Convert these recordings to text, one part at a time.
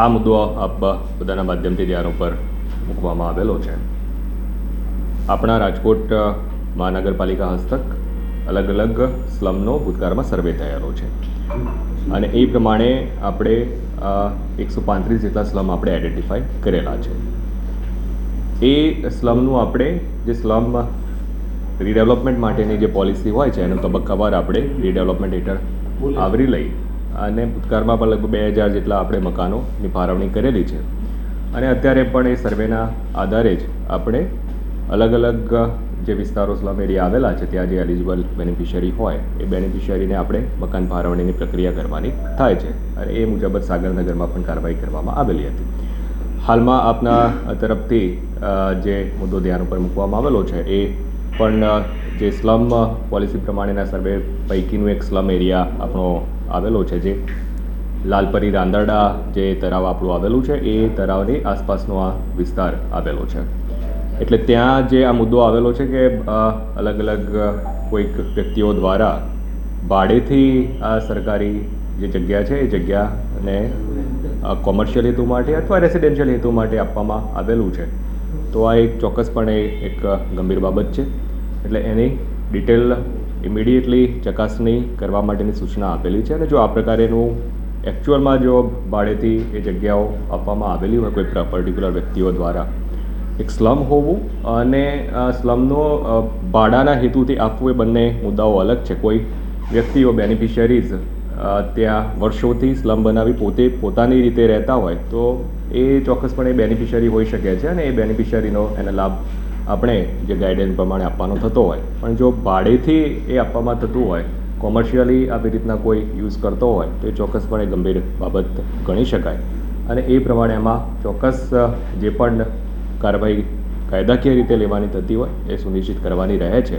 આ મુદ્દો આપ બધાના માધ્યમથી ધ્યાન ઉપર મૂકવામાં આવેલો છે. આપણા રાજકોટ મહાનગરપાલિકા હસ્તક અલગ અલગ સ્લમનો ભૂતકાળમાં સર્વે થયેલો છે અને એ પ્રમાણે આપણે 135 જેટલા સ્લમ આપણે આઈડેન્ટિફાઈ કરેલા છે. એ સ્લમનું આપણે જે સ્લમ રીડેવલપમેન્ટ માટેની જે પોલિસી હોય છે એનું તબક્કાવાર આપણે રીડેવલપમેન્ટ હેઠળ આવરી લઈ અને ભૂતકાળમાં પણ લગભગ 2000 જેટલા આપણે મકાનોની ફાળવણી કરેલી છે અને અત્યારે પણ એ સર્વેના આધારે જ આપણે અલગ અલગ જે વિસ્તારો સ્લમ એરિયા આવેલા છે ત્યાં જે એલિજિબલ બેનિફિશિયરી હોય એ બેનિફિશિયરીને આપણે મકાન ફાળવણીની પ્રક્રિયા કરવાની થાય છે અને એ મુજબ જ સાગરનગરમાં પણ કાર્યવાહી કરવામાં આવેલી હતી. હાલમાં આપના તરફથી જે મુદ્દો ધ્યાન ઉપર મૂકવામાં આવેલો છે એ પણ જે સ્લમ પોલિસી પ્રમાણેના સર્વે પૈકીનું એક સ્લમ એરિયા આપણો આવેલો છે, જે લાલપરી રાંદરડા જે તળાવ આપણું આવેલું છે એ તળાવની આસપાસનો આ વિસ્તાર આવેલો છે. એટલે ત્યાં જે આ મુદ્દો આવેલો છે કે અલગ અલગ કોઈક વ્યક્તિઓ દ્વારા ભાડેથી આ સરકારી જે જગ્યા છે એ જગ્યાને કોમર્શિયલ હેતુ માટે અથવા રેસિડેન્શિયલ હેતુ માટે આપવામાં આવેલું છે. તો આ એક ચોક્કસપણે એક ગંભીર બાબત છે. એટલે એની ડિટેલ ઇમિડિયેટલી ચકાસણી કરવા માટેની સૂચના આપેલી છે અને જો આ પ્રકારેનું એકચ્યુઅલમાં જો ભાડેથી એ જગ્યાઓ આપવામાં આવેલી હોય કોઈ પર્ટિક્યુલર વ્યક્તિઓ દ્વારા, એક સ્લમ હોવું અને સ્લમનો ભાડાના હેતુથી આપવું એ બંને મુદ્દાઓ અલગ છે. કોઈ વ્યક્તિઓ બેનિફિશિયરીઝ ત્યાં વર્ષોથી સ્લમ બનાવી પોતાની રીતે રહેતા હોય તો એ ચોક્કસપણે બેનિફિશિયરી હોઈ શકે છે અને એ બેનિફિશિયરીનો એને લાભ આપણે જે ગાઈડલાઈન પ્રમાણે આપવાનો થતો હોય. પણ જો ભાડેથી એ આપવામાં થતું હોય, કોમર્શિયલી આવી રીતના કોઈ યુઝ કરતો હોય તો એ ચોક્કસપણે ગંભીર બાબત ગણી શકાય અને એ પ્રમાણે એમાં ચોક્કસ જે પણ કાર્યવાહી કાયદાકીય રીતે લેવાની થતી હોય એ સુનિશ્ચિત કરવાની રહે છે.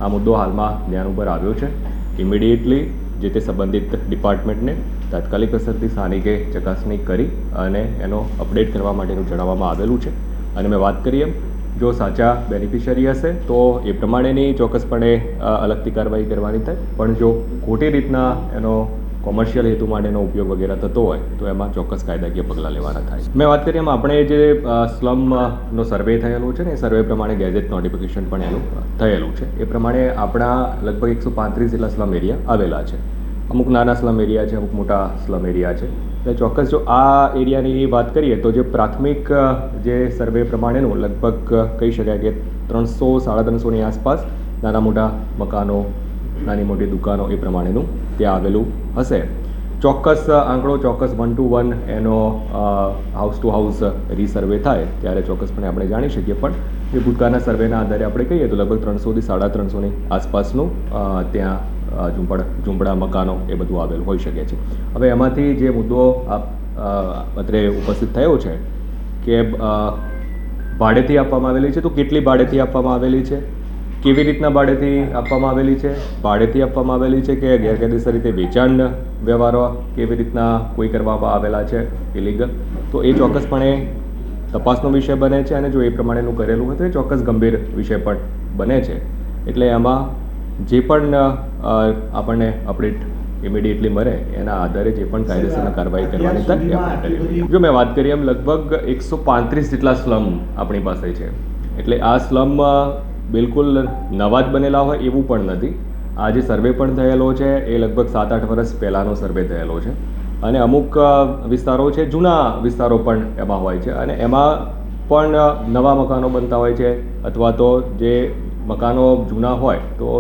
આ મુદ્દો હાલમાં ધ્યાન ઉપર આવ્યો છે. ઇમિડિયેટલી જે તે સંબંધિત ડિપાર્ટમેન્ટને તાત્કાલિક અસરથી સ્થાનિકે ચકાસણી કરી અને એનો અપડેટ કરવા માટેનું જણાવવામાં આવેલું છે. અને મેં વાત કરી એમ જો સાચા બેનિફિશિયરી હશે તો એ પ્રમાણેની ચોક્કસપણે અલગથી કાર્યવાહી કરવાની થાય, પણ જો ખોટી રીતના એનો કોમર્શિયલ હેતુ માટેનો ઉપયોગ વગેરે થતો હોય તો એમાં ચોક્કસ કાયદાકીય પગલાં લેવાના થાય. મેં વાત કરી એમ આપણે જે સ્લમનો સર્વે થયેલો છે ને એ સર્વે પ્રમાણે ગેઝેટ નોટિફિકેશન પણ એનું થયેલું છે. એ પ્રમાણે આપણા લગભગ 135 જેટલા સ્લમ એરિયા આવેલા છે. અમુક નાના સ્લમ એરિયા છે, અમુક મોટા સ્લમ એરિયા છે. એટલે ચોક્કસ જો આ એરિયાની વાત કરીએ તો જે પ્રાથમિક જે સર્વે પ્રમાણેનું લગભગ કહી શકાય કે 300-350ની આસપાસ નાના મોટા મકાનો, નાની મોટી દુકાનો એ પ્રમાણેનું ત્યાં આવેલું હશે. ચોક્કસ આંકડો, ચોક્કસ 1 to 1 એનો હાઉસ ટુ હાઉસ રીસર્વે થાય ત્યારે ચોક્કસપણે આપણે જાણી શકીએ. પણ જે ભૂતકાળના સર્વેના આધારે આપણે કહીએ તો લગભગ 300-350ની આસપાસનું ત્યાં ઝૂંપડા મકાનો એ બધું આવેલું હોઈ શકે છે. હવે એમાંથી જે મુદ્દો અત્રે ઉપસ્થિત થયો છે કે ભાડેથી આપવામાં આવેલી છે, તો કેટલી ભાડેથી આપવામાં આવેલી છે, કેવી રીતના ભાડેથી આપવામાં આવેલી છે, ભાડેથી આપવામાં આવેલી છે કે ગેરકાયદેસર રીતે વેચાણ વ્યવહારો કેવી રીતના કોઈ કરવામાં આવેલા છે ઇલીગલ, તો એ ચોક્કસપણે તપાસનો વિષય બને છે અને જો એ પ્રમાણેનું કરેલું હોય તો એ ચોક્કસ ગંભીર વિષય પણ બને છે. એટલે એમાં જે પણ આપણને અપડેટ ઇમિડિયેટલી મળે એના આધારે જે પણ કાયદેસરના કાર્યવાહી કરવાની થાય એ આપણે કરીએ. જો મેં વાત કરી એમ લગભગ 135 જેટલા સ્લમ આપણી પાસે છે. એટલે આ સ્લમ બિલકુલ નવા જ બનેલા હોય એવું પણ નથી. આ જે સર્વે પણ થયેલો છે એ લગભગ 7-8 વર્ષ પહેલાંનો સર્વે થયેલો છે અને અમુક વિસ્તારો છે, જૂના વિસ્તારો પણ એમાં હોય છે અને એમાં પણ નવા મકાનો બનતા હોય છે અથવા તો જે મકાનો જૂના હોય તો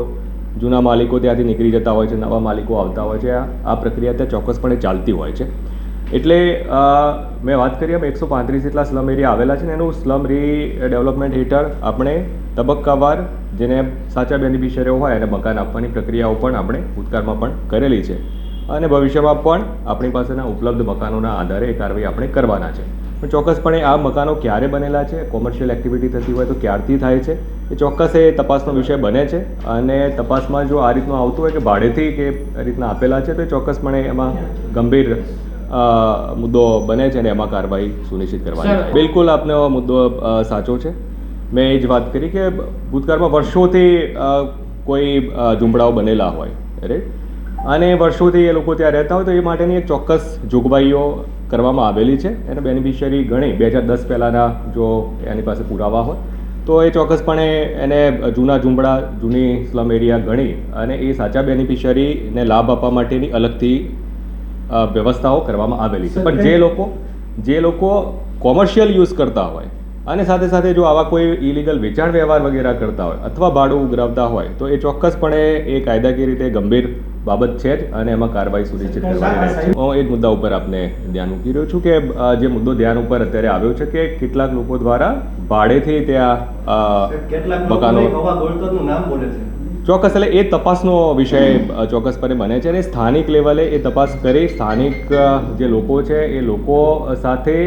જૂના માલિકો ત્યાંથી નીકળી જતા હોય છે, નવા માલિકો આવતા હોય છે. આ પ્રક્રિયા ત્યાં ચોક્કસપણે ચાલતી હોય છે. એટલે મેં વાત કરી એમ 135 જેટલા સ્લમ એરિયા આવેલા છે ને એનું સ્લમ રીડેવલપમેન્ટ હેઠળ આપણે તબક્કાવાર જેને સાચા બેનિફિશિયરીઓ હોય એને મકાન આપવાની પ્રક્રિયાઓ પણ આપણે ભૂતકાળમાં પણ કરેલી છે અને ભવિષ્યમાં પણ આપણી પાસેના ઉપલબ્ધ મકાનોના આધારે એ કાર્યવાહી આપણે કરવાના છે. પણ ચોક્કસપણે આ મકાનો ક્યારે બનેલા છે, કોમર્શિયલ એક્ટિવિટી થતી હોય તો ક્યારથી થાય છે એ ચોક્કસ એ તપાસનો વિષય બને છે અને તપાસમાં જો આ રીતનું આવતું હોય કે ભાડેથી કે રીતના આપેલા છે તો એ ચોક્કસપણે એમાં ગંભીર મુદ્દો બને છે અને એમાં કાર્યવાહી સુનિશ્ચિત કરવાની થાય. બિલકુલ આપનો મુદ્દો સાચો છે. મેં એ જ વાત કરી કે ભૂતકાળમાં વર્ષોથી કોઈ ઝૂંપડાઓ બનેલા હોય રાઈટ અને વર્ષોથી એ લોકો ત્યાં રહેતા હોય તો એ માટેની એક ચોક્કસ જોગવાઈઓ કરવામાં આવેલી છે. એને બેનિફિશિયરી ગણી 2010 પહેલાંના જો એની પાસે પુરાવા હોય તો એ ચોક્કસપણે એને જૂના ઝૂંપડા જૂની સ્લમ એરિયા ગણી અને એ સાચા બેનિફિશિયરીને લાભ આપવા માટેની અલગથી વ્યવસ્થાઓ કરવામાં આવેલી છે. પણ જે લોકો કોમર્શિયલ યુઝ કરતા હોય અને સાથે સાથે જો આવા કોઈ ઇલીગલ વેચાણ વ્યવહાર વગેરે કરતા હોય અથવા ભાડું ઉઘરાવતા હોય તો એ ચોક્કસપણે એ કાયદાકીય રીતે ગંભીર બાબત છે જ અને એમાં કાર્યવાહી સુનિશ્ચિત કરવાની રહે છે. હું એ જ મુદ્દા ઉપર આપને ધ્યાન મૂકી રહ્યો છું કે જે મુદ્દો ધ્યાન ઉપર અત્યારે આવ્યો છે કે કેટલાક લોકો દ્વારા ભાડેથી ત્યાં મકાનો ચોક્કસ એટલે એ તપાસનો વિષય ચોક્કસપણે બને છે અને સ્થાનિક લેવલે એ તપાસ કરી સ્થાનિક જે લોકો છે એ લોકો સાથે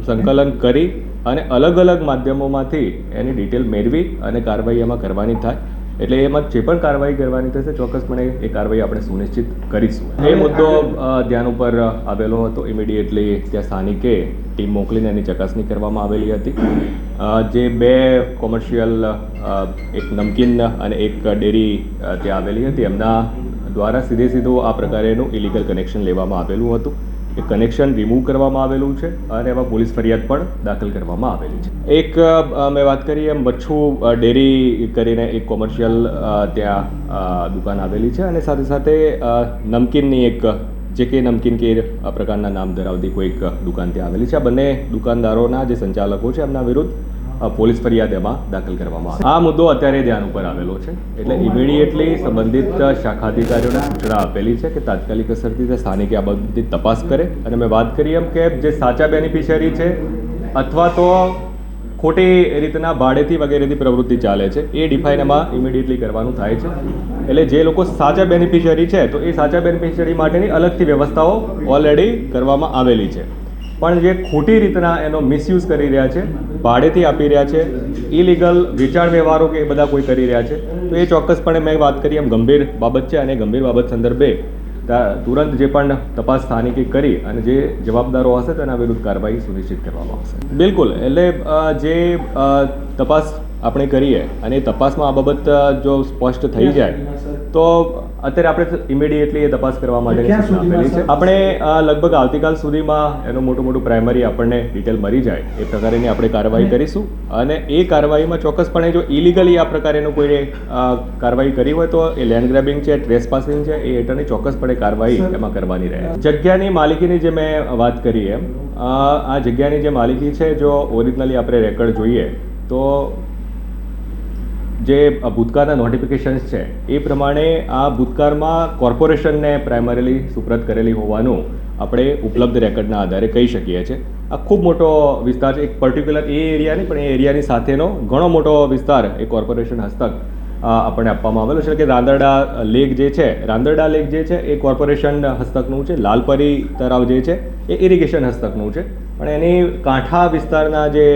સંકલન કરી અને અલગ અલગ માધ્યમોમાંથી એની ડિટેલ મેળવી અને કાર્યવાહી એમાં કરવાની થાય. એટલે એમાં જે પણ કાર્યવાહી કરવાની થશે ચોક્કસપણે એ કાર્યવાહી આપણે સુનિશ્ચિત કરીશું. એ મુદ્દો ધ્યાન ઉપર આવેલો હતો. ઇમિડિયેટલી ત્યાં સ્થાનિકે ટીમ મોકલીને એની ચકાસણી કરવામાં આવેલી હતી. જે 2 કોમર્શિયલ એક નમકીન અને એક ડેરી ત્યાં આવેલી હતી એમના દ્વારા સીધું આ પ્રકારેનું ઇલીગલ કનેક્શન લેવામાં આવેલું હતું. એ કનેક્શન રિમૂવ કરવામાં આવેલું છે અને એમાં પોલીસ ફરિયાદ પણ દાખલ કરવામાં આવેલી છે. એક મેં વાત કરી એમ મચ્છુ ડેરી કરીને એક કોમર્શિયલ ત્યાં દુકાન આવેલી છે અને સાથે સાથે નમકીનની એક JK નમકીન કે આ પ્રકારના નામ ધરાવતી કોઈક દુકાન ત્યાં આવેલી છે. આ બંને દુકાનદારોના જે સંચાલકો છે એમના વિરુદ્ધ પોલીસ ફરિયાદ એમાં દાખલ કરવામાં આવી. આ મુદ્દો અત્યારે ધ્યાન ઉપર આવેલો છે એટલે ઇમિડિયેટલી સંબંધિત શાખા અધિકારીઓને સૂચના આપેલી છે કે તાત્કાલિક અસરથી તે સ્થાનિકે આ બધી તપાસ કરે અને મેં વાત કરી એમ કે જે સાચા બેનિફિશિયરી છે અથવા તો ખોટી રીતના ભાડેથી વગેરેથી પ્રવૃત્તિ ચાલે છે એ ડિફાઇન એમાં ઇમિડિયેટલી કરવાનું થાય છે. એટલે જે લોકો સાચા બેનિફિશિયરી છે તો એ સાચા બેનિફિશિયરી માટેની અલગથી વ્યવસ્થાઓ ઓલરેડી કરવામાં આવેલી છે. પણ જે ખોટી રીતના એનો મિસયુઝ કરી રહ્યા છે, ભાડેથી આપી રહ્યા છે, ઇલીગલ વેચાણ વ્યવહારો કે એ બધા કોઈ કરી રહ્યા છે તો એ ચોક્કસપણે મેં વાત કરી એમ ગંભીર બાબત છે અને ગંભીર બાબત સંદર્ભે તુરંત જે પણ તપાસ સ્થાનિકે કરી અને જે જવાબદારો હશે તેના વિરુદ્ધ કાર્યવાહી સુનિશ્ચિત કરવામાં આવશે. બિલકુલ એટલે જે તપાસ આપણે કરીએ અને એ તપાસમાં આ બાબત જો સ્પષ્ટ થઈ જાય તો અત્યારે આપણે ઇમિડિયેટલી એ તપાસ કરવા માટેની સૂચના આપેલી છે. આપણે લગભગ આવતીકાલ સુધીમાં એનું મોટું પ્રાઇમરી આપણને ડિટેલ મળી જાય એ પ્રકારેની આપણે કાર્યવાહી કરીશું અને એ કાર્યવાહીમાં ચોક્કસપણે જો ઇલીગલી આ પ્રકારેનું કોઈ કાર્યવાહી કરી હોય તો એ લેન્ડ ગ્રેબિંગ છે, ટ્રેસપાસિંગ છે એ હેઠળની ચોક્કસપણે કાર્યવાહી એમાં કરવાની રહે. જગ્યાની માલિકીની જે મેં વાત કરી એમ આ જગ્યાની જે માલિકી છે જો ઓરિજિનલી આપણે રેકર્ડ જોઈએ તો જે ભૂતકાળના નોટિફિકેશન્સ છે એ પ્રમાણે આ ભૂતકાળમાં કોર્પોરેશનને પ્રાઇમરીલી સુપ્રત કરેલી હોવાનું આપણે ઉપલબ્ધ રેકર્ડના આધારે કહી શકીએ છીએ. આ ખૂબ મોટો વિસ્તાર છે. એક પર્ટિક્યુલર એ એરિયા નહીં પણ એ એરિયાની સાથેનો ઘણો મોટો વિસ્તાર એ કોર્પોરેશન હસ્તક આપણને આપવામાં આવેલો છે. કે રાંદરડા લેક જે છે એ કોર્પોરેશન હસ્તકનું છે. લાલપરી તળાવ જે છે એ ઇરિગેશન હસ્તકનું છે. પણ એની કાંઠા વિસ્તારના જે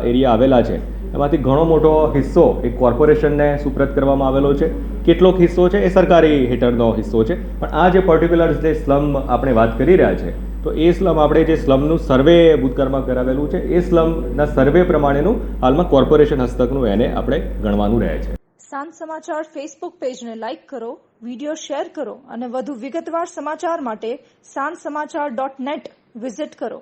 એરિયા આવેલા છે એમાંથી ઘણો મોટો હિસ્સો એક કોર્પોરેશનને સુપ્રત કરવામાં આવેલો છે. કેટલોક હિસ્સો છે એ સરકારી હેઠળનો હિસ્સો છે. પણ આ જે પર્ટિક્યુલર જે સ્લમ આપણે વાત કરી રહ્યા છે તો એ સ્લમ આપણે જે સ્લમનું સર્વે ભૂતકાળમાં કરાવેલું છે એ સ્લમના સર્વે પ્રમાણેનું હાલમાં કોર્પોરેશન હસ્તકનું એને આપણે ગણવાનું રહે છે. સાંજ સમાચાર ફેસબુક પેજને લાઇક કરો, વિડીયો શેર કરો અને વધુ વિગતવાર સમાચાર માટે sanssamachar.net વિઝિટ કરો.